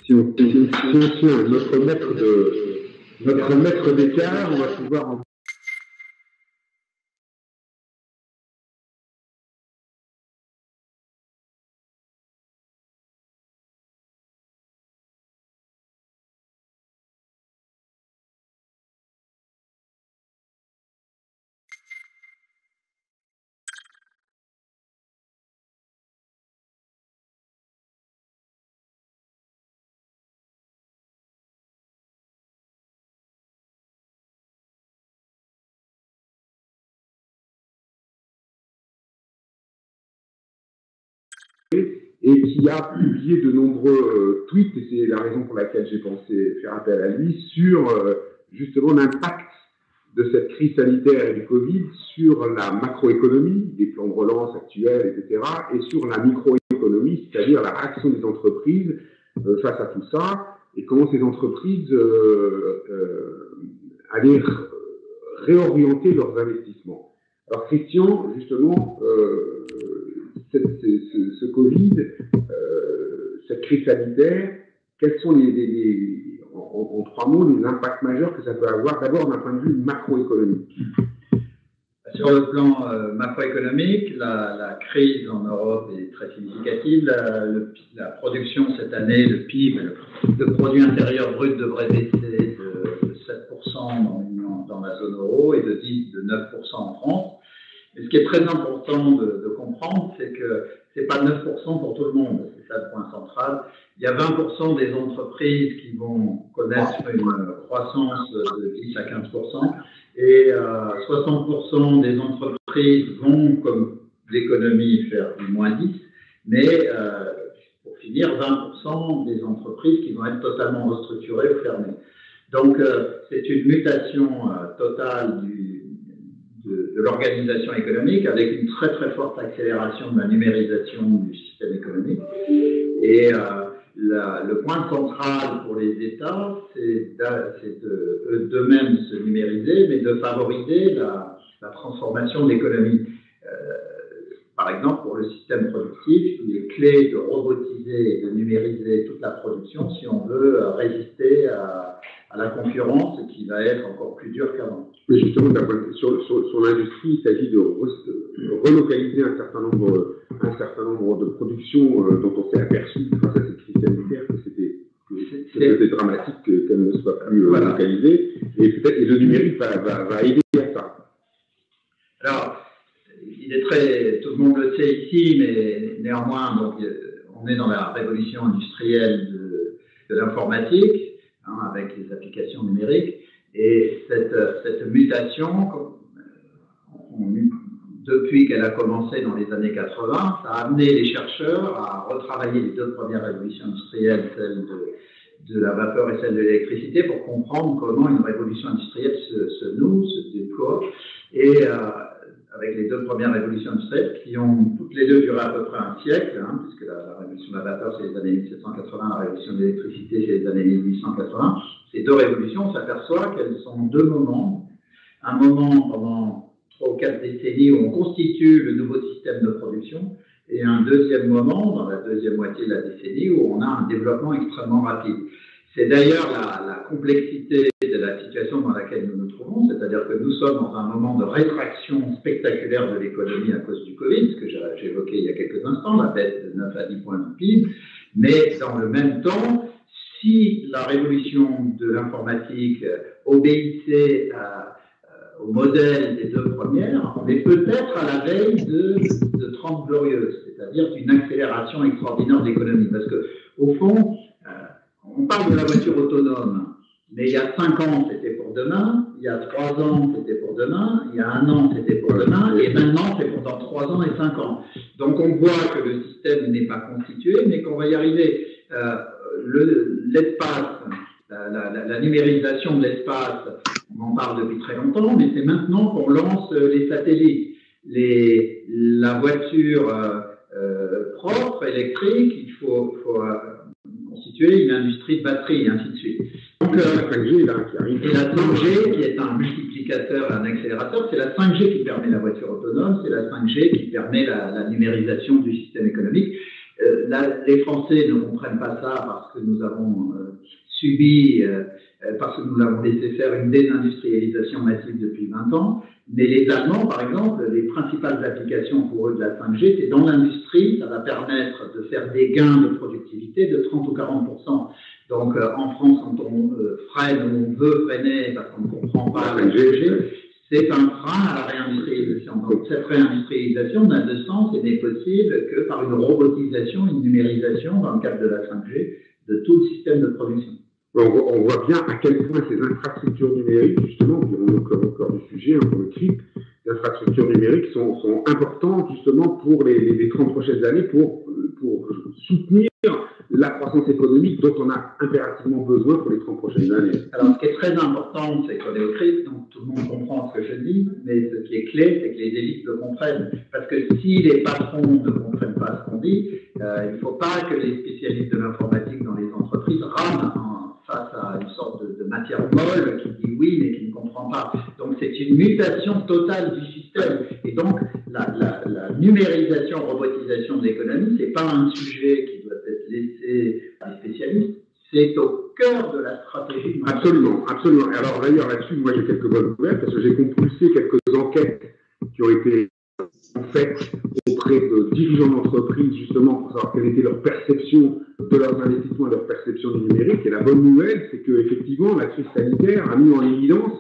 Si on tient notre mètre d'écart, on va pouvoir en... et qui a publié de nombreux tweets, et c'est la raison pour laquelle j'ai pensé faire appel à lui, sur justement l'impact de cette crise sanitaire et du Covid sur la macroéconomie, des plans de relance actuels, etc., et sur la microéconomie, c'est-à-dire la réaction des entreprises face à tout ça, et comment ces entreprises allaient réorienter leurs investissements. Alors Christian, justement, ce Covid, cette crise sanitaire, quels sont en 3 mots les impacts majeurs que ça peut avoir, d'abord d'un point de vue macroéconomique? Sur le plan macroéconomique, la crise en Europe est très significative. La production cette année, le PIB, le produit intérieur brut, devrait baisser de 7% dans la zone euro et de 9% en France. Mais ce qui est très important de comprendre, c'est que ce n'est pas 9% pour tout le monde. C'est ça le point central. Il y a 20% des entreprises qui vont connaître une croissance de 10 à 15%. Et 60% des entreprises vont, comme l'économie, faire du moins 10, mais pour finir, 20% des entreprises qui vont être totalement restructurées ou fermées. Donc, c'est une mutation totale de l'organisation économique avec une très très forte accélération de la numérisation du système économique. Et le point central pour les États, c'est d'eux-mêmes se numériser, mais de favoriser la transformation de l'économie. Par exemple, pour le système productif, il est clé de robotiser et de numériser toute la production si on veut résister à la concurrence qui va être encore plus dure qu'avant. Mais justement, sur l'industrie, il s'agit de relocaliser un certain nombre de productions dont on s'est aperçu grâce à cette crise sanitaire que c'était dramatique qu'elles ne soient plus localisées, et peut-être le numérique va aider à ça. Alors, tout le monde le sait ici, mais néanmoins, donc, on est dans la révolution industrielle de l'informatique, avec les applications numériques, et cette mutation, depuis qu'elle a commencé dans les années 80, ça a amené les chercheurs à retravailler les 2 premières révolutions industrielles, celle de la vapeur et celle de l'électricité, pour comprendre comment une révolution industrielle se noue, se déploie, et avec les 2 premières révolutions industrielles qui ont toutes les 2 duré à peu près un siècle, puisque la révolution de la vapeur c'est les années 1780, la révolution de l'électricité c'est les années 1880. Ces 2 révolutions, on s'aperçoit qu'elles sont 2 moments. Un moment pendant 3 ou 4 décennies où on constitue le nouveau système de production, et un deuxième moment, dans la deuxième moitié de la décennie, où on a un développement extrêmement rapide. C'est d'ailleurs la complexité de la situation dans laquelle nous nous trouvons, c'est-à-dire que nous sommes dans un moment de rétraction spectaculaire de l'économie à cause du Covid, ce que j'ai évoqué il y a quelques instants, la baisse de 9 à 10 points du PIB, mais dans le même temps, si la révolution de l'informatique obéissait au modèle des 2 premières, on est peut-être à la veille de 30 glorieuses, c'est-à-dire d'une accélération extraordinaire de l'économie. Parce que, au fond, on parle de la voiture autonome, mais il y a 5 ans, c'était pour demain, il y a 3 ans, c'était pour demain, il y a 1 an, c'était pour demain, et maintenant, c'est pour dans 3 ans et 5 ans. Donc, on voit que le système n'est pas constitué, mais qu'on va y arriver. L'espace, la numérisation de l'espace, on en parle depuis très longtemps, mais c'est maintenant qu'on lance les satellites. La voiture propre, électrique, il faut constituer une industrie de batterie, et ainsi de suite. Donc, la 5G, là, qui arrive. Et la 5G, qui est un multiplicateur et un accélérateur, c'est la 5G qui permet la voiture autonome, c'est la 5G qui permet la numérisation du système économique. les Français ne comprennent pas ça parce que nous avons subi, parce que nous avons laissé faire une désindustrialisation massive depuis 20 ans. Mais les Allemands, par exemple, les principales applications pour eux de la 5G, c'est dans l'industrie. Ça va permettre de faire des gains de productivité de 30 ou 40%. Donc, en France, quand on freine ou on veut freiner parce qu'on ne comprend pas la 5G, c'est un frein à la réindustrialisation. Donc, cette réindustrialisation n'a de sens et n'est possible que par une robotisation, une numérisation dans le cadre de la 5G de tout le système de production. On voit bien à quel point ces infrastructures numériques, justement, qui ont encore du sujet, pour le CRIP, les infrastructures numériques sont importantes justement pour les 30 prochaines années pour soutenir la croissance économique dont on a impérativement besoin pour les 30 prochaines années. Alors, ce qui est très important, c'est qu'on est au CRIP, donc tout le monde comprend ce que je dis, mais ce qui est clé, c'est que les élites le comprennent. Parce que si les patrons ne comprennent pas ce qu'on dit, il ne faut pas que les spécialistes de l'informatique dans les entreprises rament face à une sorte de matière molle qui dit oui mais qui ne comprend pas. Donc c'est une mutation totale du système. Et donc la numérisation, robotisation de l'économie, c'est pas un sujet qui doit être laissé à des spécialistes, c'est au cœur de la stratégie. Absolument, absolument. Alors d'ailleurs là-dessus, moi j'ai quelques bonnes nouvelles parce que j'ai compulsé quelques enquêtes qui ont été faites auprès de dirigeants d'entreprises justement pour savoir quelle était leur perception de leurs investissements et leur perception du numérique. Et la bonne nouvelle, c'est qu'effectivement, la crise sanitaire a mis en évidence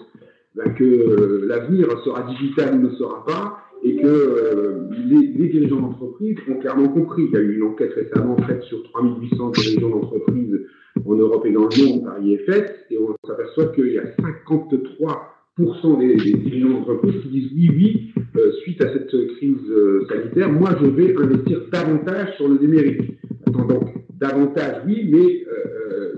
que l'avenir sera digital ou ne sera pas, et que les dirigeants d'entreprise ont clairement compris. Il y a eu une enquête récemment faite sur 3800 dirigeants d'entreprises en Europe et dans le monde par IFS, et on s'aperçoit qu'il y a 53% des dirigeants d'entreprise qui disent oui, suite à cette crise sanitaire, moi je vais investir davantage sur le numérique. Attends, donc, davantage, oui, mais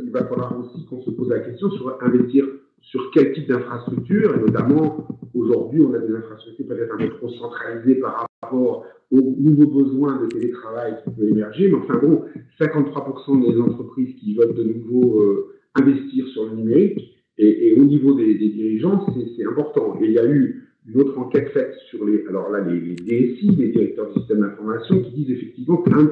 il va falloir aussi qu'on se pose la question sur investir sur quel type d'infrastructure, et notamment, aujourd'hui, on a des infrastructures peut-être un peu trop centralisées par rapport aux nouveaux besoins de télétravail qui peuvent émerger, mais enfin bon, 53% des entreprises qui veulent de nouveau investir sur le numérique, et au niveau des dirigeants, c'est important. Et il y a eu une autre enquête faite sur les DSI, les directeurs du système d'information, qui disent effectivement qu'un de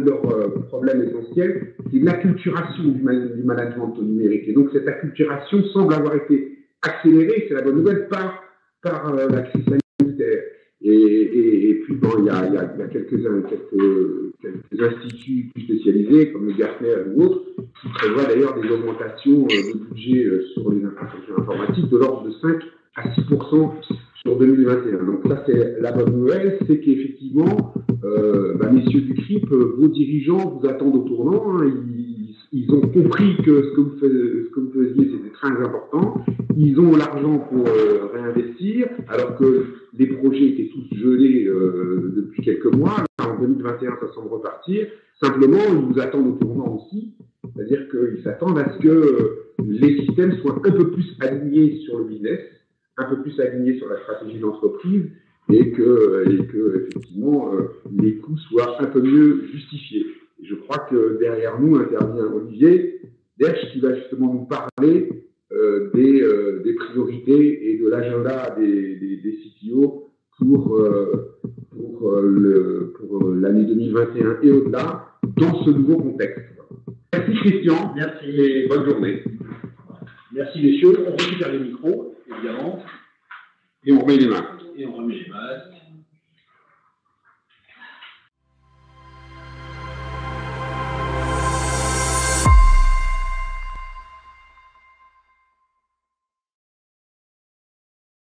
leurs problèmes essentiels, c'est l'acculturation du management au numérique. Et donc cette acculturation semble avoir été accélérée, c'est la bonne nouvelle, par la crise sanitaire. Et puis bon, il y a quelques instituts plus spécialisés, comme le Gartner ou autres, qui prévoient d'ailleurs des augmentations de budget sur les infrastructures informatiques de l'ordre de 5 à 6% sur 2021. Donc ça, c'est la bonne nouvelle, c'est qu'effectivement, messieurs du CRIP, vos dirigeants vous attendent au tournant. Hein, ils ont compris que ce que vous faisiez, c'était très important. Ils ont l'argent pour réinvestir, alors que les projets étaient tous gelés depuis quelques mois. En 2021, ça semble repartir. Simplement, ils vous attendent au tournant aussi. C'est-à-dire qu'ils s'attendent à ce que les systèmes soient un peu plus alignés sur le business, un peu plus alignés sur la stratégie d'entreprise, et que effectivement, les coûts soient un peu mieux justifiés. Et je crois que derrière nous intervient Olivier Dersch qui va justement nous parler des priorités et de l'agenda des CTO pour l'année 2021 et au-delà dans ce nouveau contexte. Merci Christian. Merci. Et bonne journée. Merci messieurs. On récupère les micros, évidemment. Et on remet les masques. Et on remet les masques.